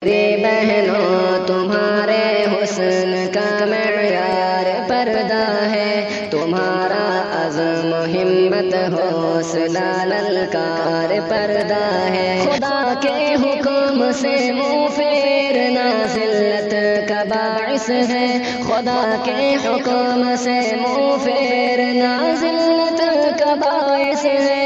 میری بہنوں تمہارے حسن کا معیار پردہ ہے، تمہارا عزم ہمت حوصلہ للکار پردہ ہے۔ خدا کے حکم سے منہ پھیرنا ذلت کا باعث ہے، خدا کے حکم سے منہ پھیرنا ذلت کا باعث ہے۔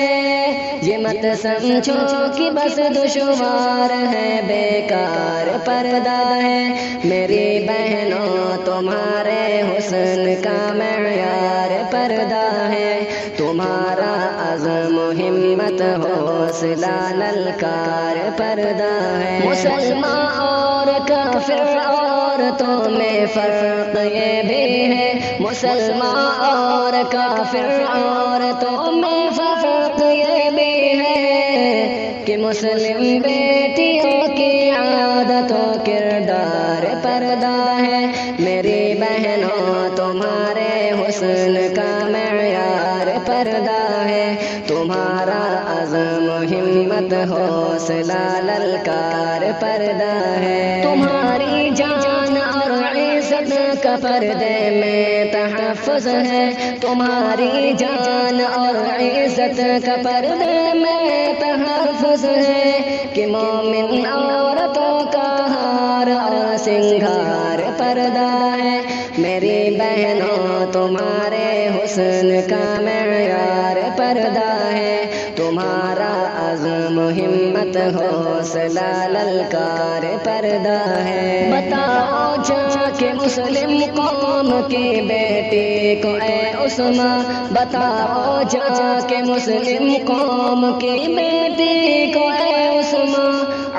یہ مت سمجھو کہ بس دشوار ہے، بیکار پردہ ہے۔ میری بہنوں تمہارے حسن کا معیار پردہ ہے، تمہارا عزم ہمت حوصلہ للکار پردہ ہے۔ مسلمان اور کافر عورتوں میں فرق یہ بھی ہے، مسلمان اور کافر عورتوں میں فرق یہ بھی ہے کہ مسلم بیٹیوں کی عادت و کردار پردہ ہے۔ میری بہنوں تمہارے حسن کا معیار پردہ ہے، تمہارا عزم ہمت حوصلہ للکار پردہ ہے۔ تمہاری جان اور عزت کا پردے میں تحفظ ہے، تمہاری جان اور عزت کا پردے میں تحفظ ہے کہ مومن عورتوں کا ہار اور سنگھار پردہ ہے۔ میری بہنوں تمہارے حسن کا معیار پردہ ہے، تمہارا عزم ہمت حوصلہ للکار پردہ ہے۔ بتاؤ جا کے مسلم قوم کی بیٹی کو اے عصمہ، بتاؤ جا کے مسلم قوم کی بیٹی کو اے عصمہ،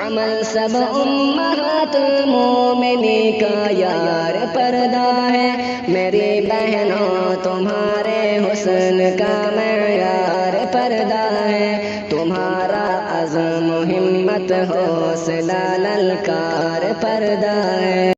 عمل سب امہات مومنی کا یار پردہ ہے۔ میری بہنوں تمہارے حسن کا معیار پردہ ہے، تمہارا عزم ہمت حوصلہ للکار پردہ ہے۔